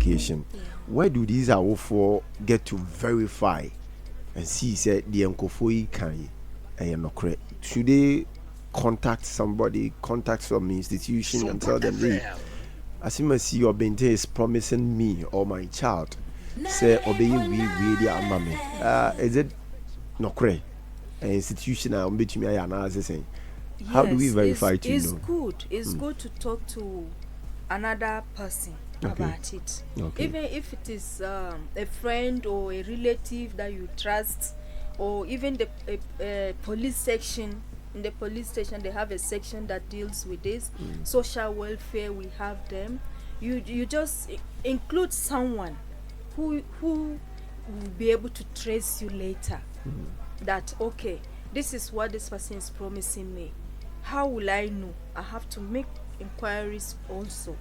verification. Where do these awofo get to verify and see said the enkofoi can and Notre? Should they contact somebody, contact some institution and tell them, hey, as you see your bente is promising me or my child, say obey we the amame. Is it Notre? An institution between me and us saying. How do we verify it? It's good. It's good to talk to another person about it. Even if it is a friend or a relative that you trust, or even the police section. In the police station, they have a section that deals with this. Social welfare, we have them. You just include someone who will be able to trace you later. That, okay, this is what this person is promising me. How will I know? I have to make inquiries also.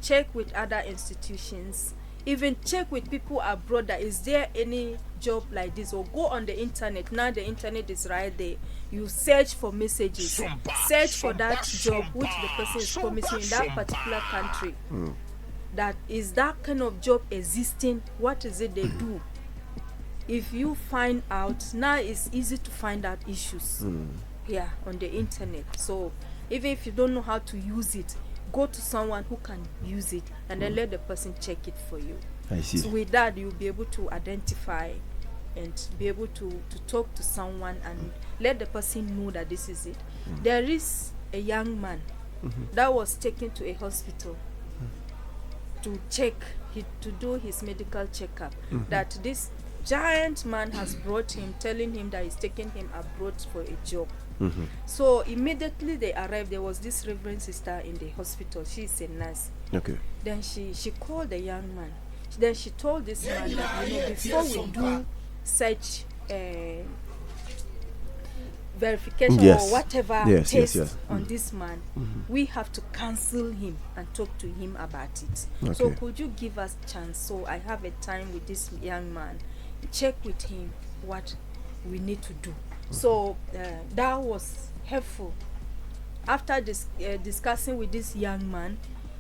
Check with other institutions. Even check with people abroad that is there any job like this, or go on the internet. Now the internet is right there. You search for messages. Search for that job which the person is promising in that particular country. That is that kind of job existing. What is it they do? If you find out, now it's easy to find out issues. On the internet. So even if you don't know how to use it, go to someone who can use it and then let the person check it for you. I see. So with that, you'll be able to identify and be able to talk to someone and let the person know that this is it. There is a young man that was taken to a hospital to check, to do his medical checkup. That this giant man has brought him, telling him that he's taking him abroad for a job. So immediately they arrived, there was this Reverend Sister in the hospital. She's a nurse. Then she called the young man. Then she told this man that, before we do such verification or whatever test on this man, we have to counsel him and talk to him about it. So could you give us a chance? So I have a time with this young man, check with him what we need to do. So that was helpful. After discussing with this young man,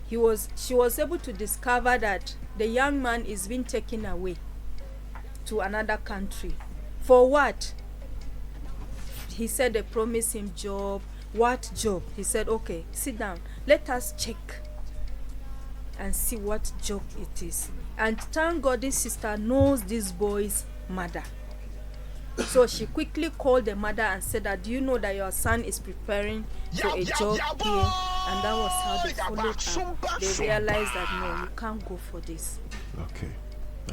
she was able to discover that the young man is being taken away to another country. For what? He said they promised him job. What job? He said, okay, sit down. Let us check and see what job it is. And thank God this sister knows this boy's mother. So she quickly called the mother and said that, do you know that your son is preparing for a job here? And that was how they followed up. They realized that, no, you can't go for this.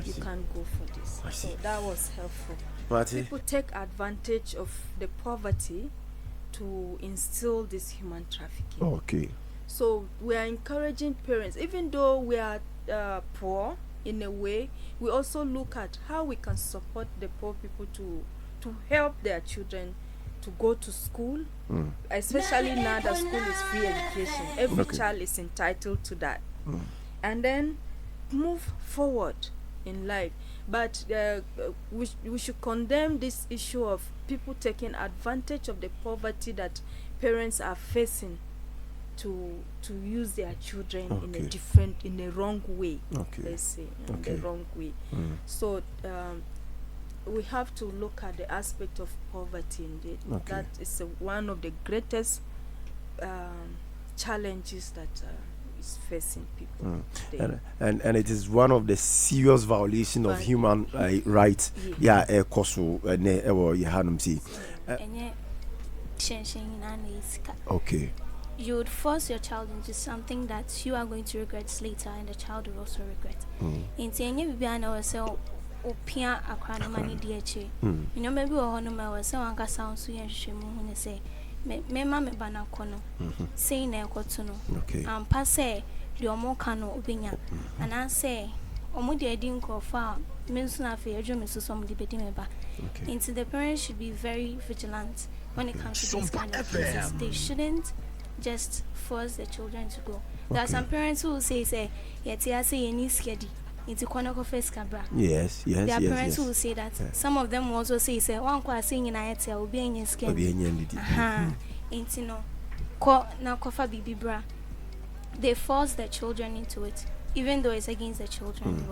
You can't go for this. So that was helpful. People take advantage of the poverty to instill this human trafficking. So we are encouraging parents, even though we are poor in a way, we also look at how we can support the poor people to help their children to go to school, especially now that school is free education. Every child is entitled to that. And then move forward in life. But we should condemn this issue of people taking advantage of the poverty that parents are facing to use their children in a wrong way. Let's say the wrong way. So we have to look at the aspect of poverty indeed. That is one of the greatest challenges that is facing people today. And it is one of the serious violations of human rights. You would force your child into something that you are going to regret later, and the child will also regret. Opia akwano mani DH. You know, maybe or no ma was so anka sound so yen shemu say me mama bana kono say na ekoto no passe the omo kano obinya and I say omo de edi nkofa me nso na fe adwo me so some de bedi me ba. Into the parents should be very vigilant when it comes to these kind of cases. They shouldn't just force the children to go. There are some parents who will say yeti I say any skedi. Into Konoko face cabra. Yes. There are parents who will say that. Some of them will also say, one qua saying in Ayet will be in your skin. Into no, na kofa bibi bra. They force their children into it. even though it's against the children,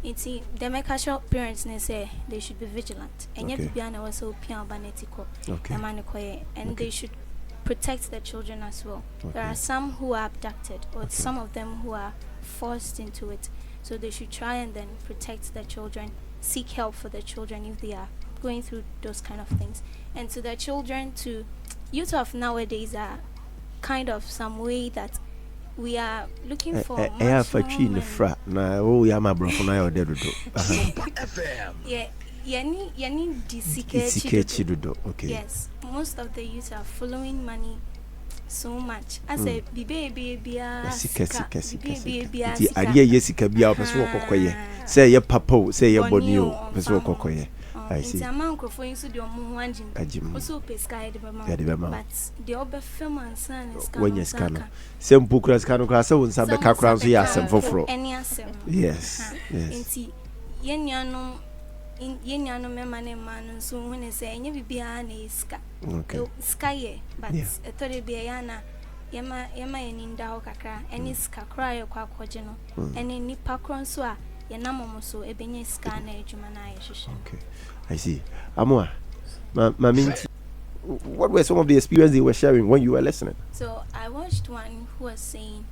it's the medical parents say they should be vigilant, and yet and they should protect the children as well. There are some who are abducted, or some of them who are forced into it, so they should try and then protect the children, seek help for the children if they are going through those kind of things. And to the children, to youth of nowadays are kind of some way that we are looking for maximum yes, most of the youth are following money so much. I say say your papa, say your Bono, I see. It's a man for so the Omuanjin. Also, Pesca, but the Ober film and son is when you scan. Some bookers can cross on some backgrounds. Yes, and for any answer. Yes, yes. Yeniano in Yeniano man, so when I say, and you be an iska. Sky, but a 30 Biana. Yama in Daokakra, and is cry or quaquageno, and in Nipacron soa, Yanamoso, a Benny scanner, Jumana. Okay, I see. Amwa, Mammy, what were some of the experiences they were sharing when you were listening? So I watched one who was saying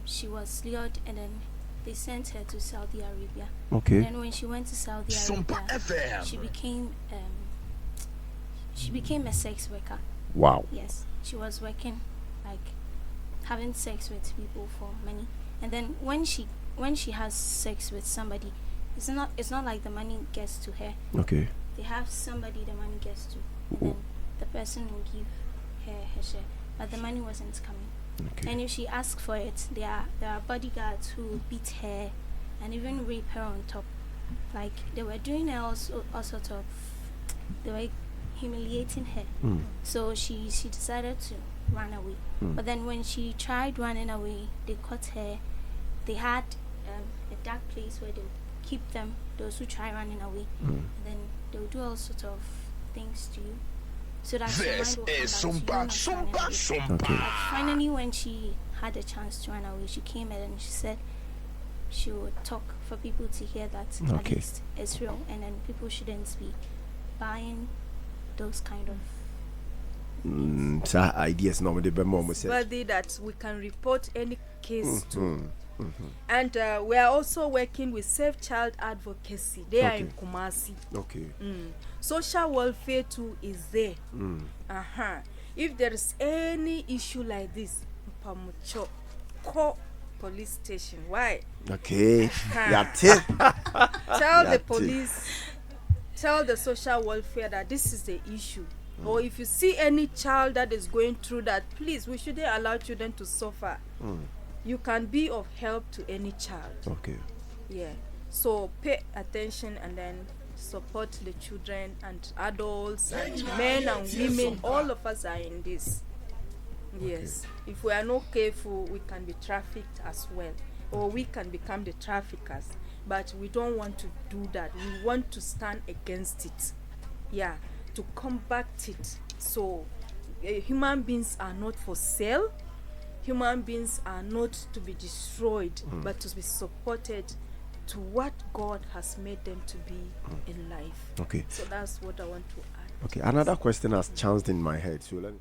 she was lured and then they sent her to Saudi Arabia. Okay. And then when she went to Saudi Arabia, she became a sex worker. Wow. Yes, she was working, like having sex with people for money, and then when she has sex with somebody, it's not like the money gets to her. Okay. They have somebody the money gets to, and then the person will give her share, but the money wasn't coming. Okay. And if she asks for it, there are bodyguards who beat her and even rape her on top. Like they were doing her all sort of, they were humiliating her. So she decided to run away. But then when she tried running away, they caught her. They had a dark place where they would keep them, those who try running away, and then they would do all sorts of things to you. So that this is Sompa. Okay. Finally, when she had a chance to run away, she came in and she said she would talk for people to hear that at least it's real, and then people shouldn't be buying those kind of ideas normally worthy that we can report any case to. And we are also working with Safe Child Advocacy. They are in Kumasi. Okay. Social welfare too is there. If there is any issue like this, call police station. Why? Okay. Tell the police, tell the social welfare that this is the issue. Or if you see any child that is going through that, please, we shouldn't allow children to suffer. You can be of help to any child. Okay. Yeah. So pay attention and then support the children and adults and men and women. All of us are in this. Yes. If we are not careful, we can be trafficked as well. Or we can become the traffickers. But we don't want to do that. We want to stand against it. Yeah. To combat it. So human beings are not for sale. Human beings are not to be destroyed, but to be supported to what God has made them to be in life. Okay. So that's what I want to add. Okay. Another question has chanced in my head. So let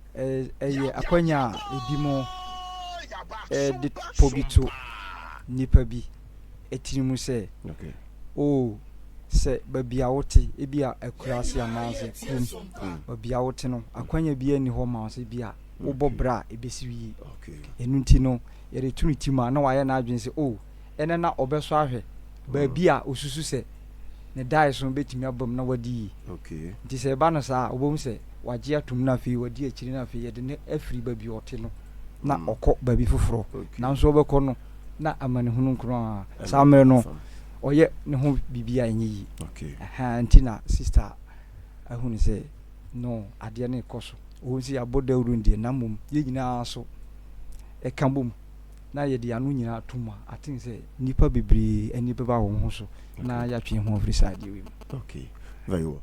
akwanya edimo de pobito nipa bi etirimu se. Okay. Oh, se babia wote ebia akurase amanse kum babia wote no akwanya bi ani ho ma se bia ubobra ebesiwi. Okay. Enunti no yere tuniti ma na waye na adwen se ene na obeso ahwe ba bia osusu se ne dai so betimi abam na wadi. Okay. Nti se ba no sa obom se waje atum na fi wadi akiri na fi yede ne afri ba bi ote no na okọ ba bi foforo na nso obekọ no na amane hunu nkro sa mere no oye ne ho bibia enyi. Okay. Nti na sister ahunu se no ade na ekoso onsi aboda urundie na mum ye nyina so e kambum na ye de anu nyina atuma atin se nipa bibiri eni beba wo ho so na ya twe ho ofri side wi. Okay, very well.